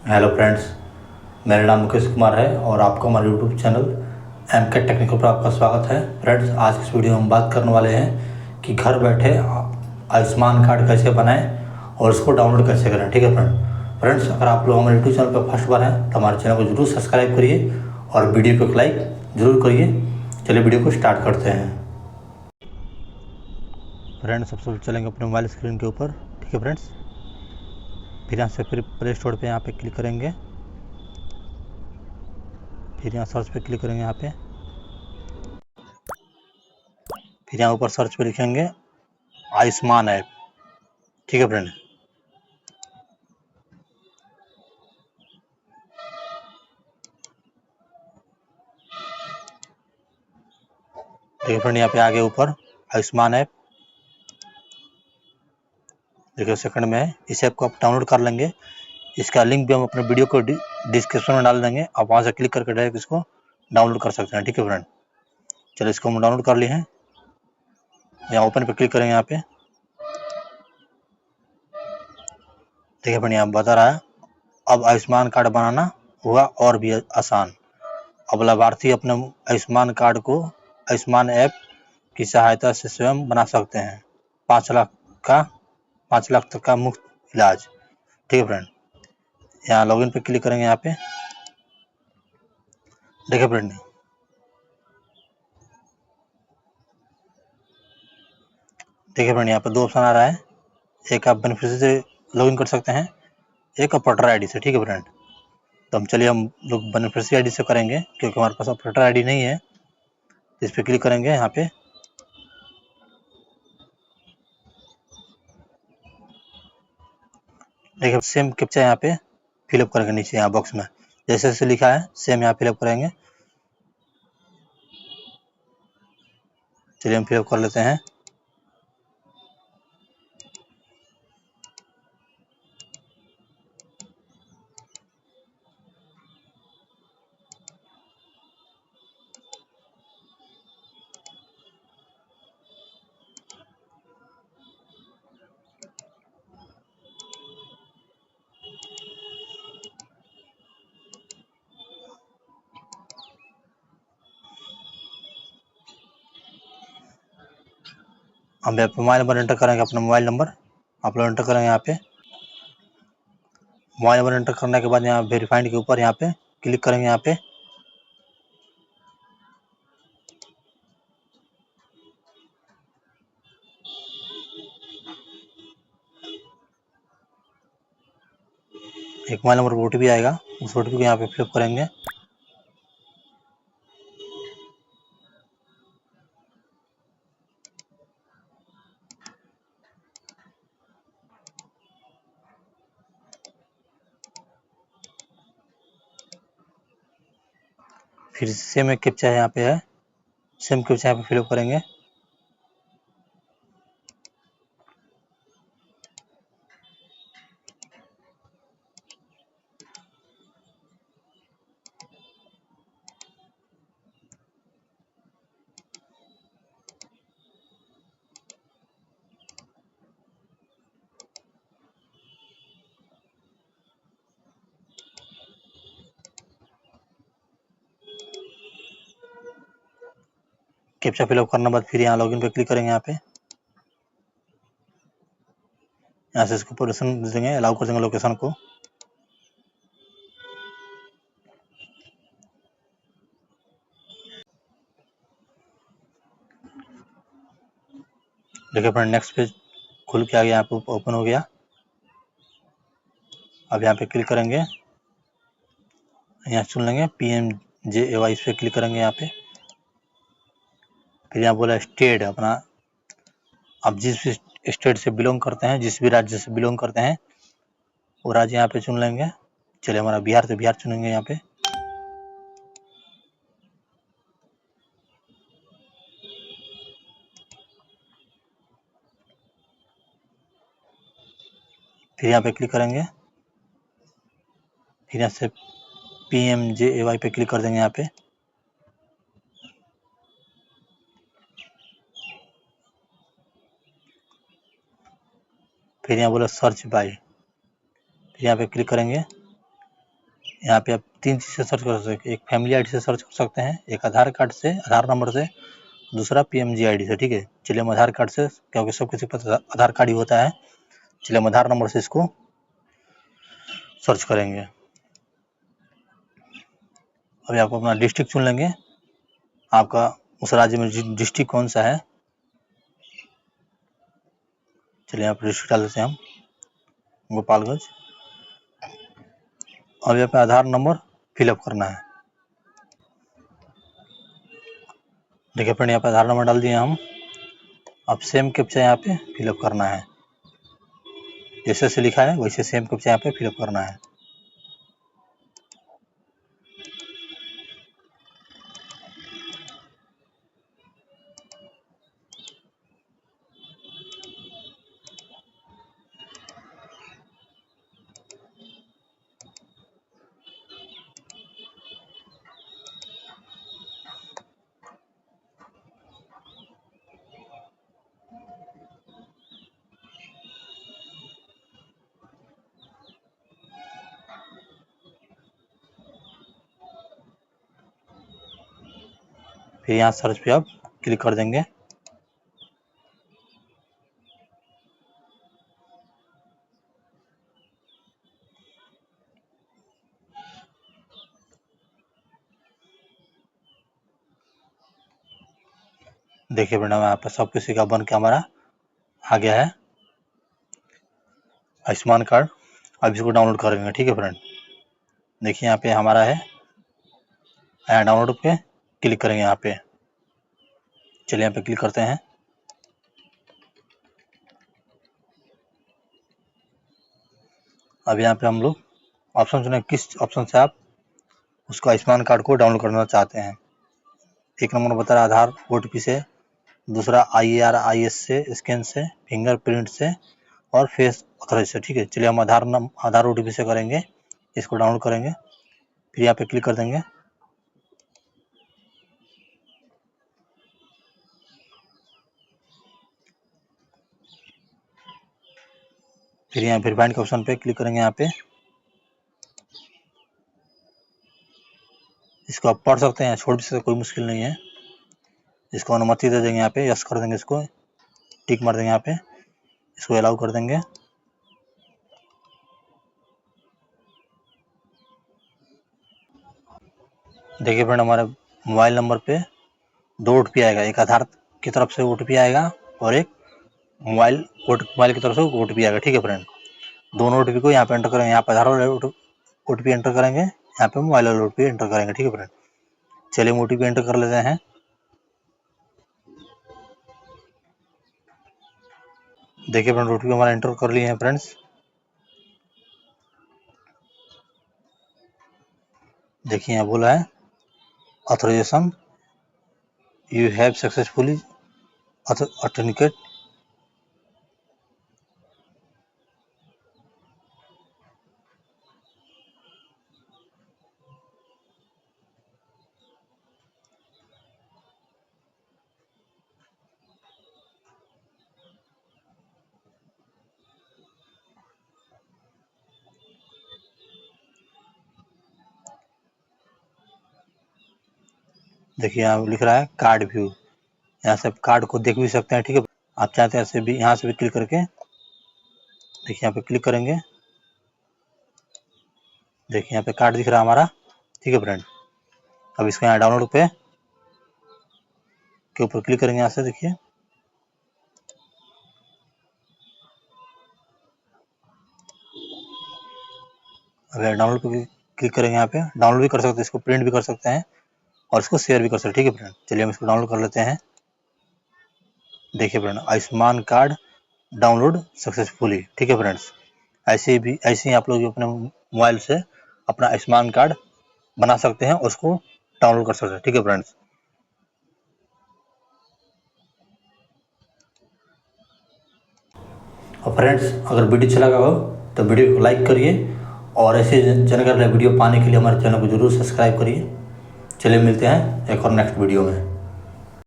Hello friends, मेरा नाम मुकेश कुमार है और आपका हमारे यूट्यूब चैनल एम के टेक्निकल पर आपका स्वागत है। फ्रेंड्स, आज इस वीडियो में हम बात करने वाले हैं कि घर बैठे आयुष्मान कार्ड कैसे बनाएं और उसको डाउनलोड कैसे करें। ठीक है फ्रेंड्स, अगर आप लोग हमारे यूट्यूब चैनल पर फर्स्ट बार हैं तो हमारे चैनल को जरूर सब्सक्राइब करिए और वीडियो को लाइक ज़रूर करिए। चलिए वीडियो को स्टार्ट करते हैं। फ्रेंड्स, सबसे चलेंगे अपने मोबाइल स्क्रीन के ऊपर। ठीक है फ्रेंड्स, फिर यहाँ से प्ले स्टोर पे यहाँ पे क्लिक करेंगे, फिर यहाँ सर्च पे क्लिक करेंगे यहाँ पे, फिर यहाँ ऊपर सर्च पे लिखेंगे आयुष्मान ऐप। ठीक है फ्रेंड, देखिए फ्रेंड यहाँ पे आगे ऊपर आयुष्मान ऐप, देखिए सेकंड में है। इस ऐप को आप डाउनलोड कर लेंगे। इसका लिंक भी हम अपने वीडियो को डिस्क्रिप्शन में डाल देंगे। आप वहाँ से क्लिक करके डायरेक्ट इसको डाउनलोड कर सकते हैं। ठीक है फ्रेंड, चलो इसको हम डाउनलोड कर लिए हैं। यहाँ ओपन पे क्लिक करेंगे यहाँ पे। देखिए फ्रेंड यहाँ बता रहा है अब आयुष्मान कार्ड बनाना हुआ और भी आसान। अब लाभार्थी अपने आयुष्मान कार्ड को आयुष्मान ऐप की सहायता से स्वयं बना सकते हैं। 5 लाख तक का मुफ्त इलाज। ठीक है फ्रेंड, यहाँ लॉगिन पे क्लिक करेंगे यहाँ पे। देखिए फ्रेंड, यहाँ पे 2 ऑप्शन आ रहा है। एक आप बेनिफिशियरी से लॉगिन कर सकते हैं, एक ऑपरेटर आईडी से। ठीक है फ्रेंड, तो हम लोग बेनिफिशियरी आईडी से करेंगे क्योंकि हमारे पास ऑपरेटर आईडी नहीं है। इस पे क्लिक करेंगे यहाँ पे। देखिए सेम कैप्चा यहाँ पे फिलअप करेंगे नीचे यहाँ बॉक्स में, जैसे जैसे लिखा है सेम यहाँ फिलअप करेंगे। चलिए हम फिलअप कर लेते हैं। हम यहाँ पे मोबाइल नंबर एंटर करेंगे, अपना मोबाइल नंबर आप लोग एंटर करेंगे यहाँ पे। मोबाइल नंबर एंटर करने के बाद यहाँ वेरीफाइड के ऊपर यहाँ पे क्लिक करेंगे यहाँ पे। एक मोबाइल नंबर ओटीपी आएगा, उस ओटीपी को यहाँ पे फिलअप करेंगे। फिर सेम एक कैप्चा यहाँ पे है, सेम कैप्चा यहाँ पे फिलअप करेंगे। कैप्चा फिलअप करने के बाद फिर यहाँ लॉगिन पे क्लिक करेंगे यहाँ पे। यहाँ से इसको परमिशन दे देंगे, अलाउ कर देंगे लोकेशन को। देखिए फ्रेंड नेक्स्ट पेज खुल के आ गया, यहाँ पे ओपन हो गया। अब यहाँ पे क्लिक करेंगे, यहाँ चुन लेंगे PMJAY, इस पे क्लिक करेंगे यहाँ पे। फिर यहाँ बोला स्टेट अपना, आप जिस भी स्टेट से बिलोंग करते हैं, जिस भी राज्य से बिलोंग करते हैं वो राज्य यहाँ पे चुन लेंगे। चलिए हमारा बिहार, तो बिहार चुनेंगे यहाँ पे। फिर यहाँ पे क्लिक करेंगे, फिर यहाँ से PMJAY पे क्लिक कर देंगे यहाँ पे। फिर यहाँ बोला सर्च बाय, फिर यहाँ पे क्लिक करेंगे। यहाँ पे आप 3 चीज़ से सर्च कर सकते हैं। एक फैमिली आईडी से सर्च कर सकते हैं, एक आधार कार्ड से, आधार नंबर से, दूसरा पीएमजी आईडी से। ठीक है, चलिए हम आधार कार्ड से, क्योंकि सब किसी के पास आधार कार्ड ही होता है, चलिए हम आधार नंबर से इसको सर्च करेंगे। अभी आपको अपना डिस्ट्रिक्ट चुन लेंगे, आपका उस राज्य में डिस्ट्रिक्ट कौन सा है। चलिए यहाँ पर डिस्ट्रिक्ट डाल देते हैं हम, गोपालगंज। अब यहाँ पे आधार नंबर फिलअप करना है। देखिए फ्रेंड, यहाँ पे आधार नंबर डाल दिए हम। अब सेम कैप्चा यहाँ पे फिलअप करना है, जैसे से लिखा है वैसे सेम कैप्चा यहाँ पे फिलअप करना है। फिर यहाँ सर्च पे आप क्लिक कर देंगे। देखिए फ्रेंड, यहाँ पर सब किसी का बन के हमारा आ गया है आयुष्मान कार्ड। अब इसको डाउनलोड करेंगे। ठीक है फ्रेंड, देखिए यहाँ पे हमारा है, यहाँ डाउनलोड पे क्लिक करेंगे यहाँ पे। चलिए यहाँ पे क्लिक करते हैं। अब यहाँ पे हम लोग ऑप्शन चुने, किस ऑप्शन से आप उसको आयुष्मान कार्ड को डाउनलोड करना चाहते हैं। एक नंबर बता रहा है आधार ओटीपी से, दूसरा IARIS से, स्कैन से, फिंगरप्रिंट से और फेस ऑथराइज से। ठीक है, चलिए हम आधार ओटीपी से करेंगे, इसको डाउनलोड करेंगे। फिर यहाँ पे क्लिक कर देंगे। फिर यहाँ वेरीफाइड के ऑप्शन पे क्लिक करेंगे। यहाँ पे इसको आप पढ़ सकते हैं, छोड़ भी सकते, कोई मुश्किल नहीं है। इसको अनुमति दे देंगे, यहाँ पे यस कर देंगे, इसको टिक मार देंगे, यहाँ पे इसको अलाउ कर देंगे। देखिए फ्रेंड, हमारे मोबाइल नंबर पे 2 OTP आएगा, एक आधार की तरफ से OTP आएगा और एक मोबाइल की तरफ से OTP आएगा। ठीक है फ्रेंड, दोनों OTP को यहाँ पे एंटर करेंगे। यहाँ पे आधार वाला OTP एंटर करेंगे, यहाँ पे मोबाइल वाला OTP एंटर करेंगे। ठीक है फ्रेंड, चलिए हम OTP एंटर कर लेते हैं। देखिए फ्रेंड, OTP हमारा एंटर कर लिए हैं फ्रेंड्स। देखिए यहाँ बोला है authorisation you have successfully authenticate. देखिए यहाँ लिख रहा है कार्ड व्यू, यहाँ से आप कार्ड को देख भी सकते हैं। ठीक है, आप चाहते हैं ऐसे भी, यहाँ से भी क्लिक करके देखिए यहाँ पे क्लिक करेंगे। देखिए यहाँ पे कार्ड दिख रहा है हमारा। ठीक है फ्रेंड, अब इसको यहाँ डाउनलोड पे के ऊपर क्लिक करेंगे। यहाँ से देखिए अगर डाउनलोड पे क्लिक करेंगे, यहाँ पे डाउनलोड भी कर सकते हैं, इसको प्रिंट भी कर सकते हैं और इसको शेयर भी कर सकते हैं। ठीक है फ्रेंड, चलिए हम इसको डाउनलोड कर लेते हैं। देखिए friend, Ayushman card download successfully. ठीक है फ्रेंड्स, ऐसे ही आप लोग अपने मोबाइल से अपना आयुष्मान कार्ड बना सकते हैं और उसको डाउनलोड कर सकते हैं। ठीक है फ्रेंड्स, और फ्रेंड्स अगर वीडियो अच्छा लगा हो तो वीडियो को लाइक करिए और ऐसे जानकारी वीडियो पाने के लिए हमारे चैनल को जरूर सब्सक्राइब करिए। चलिए मिलते हैं एक और नेक्स्ट वीडियो में।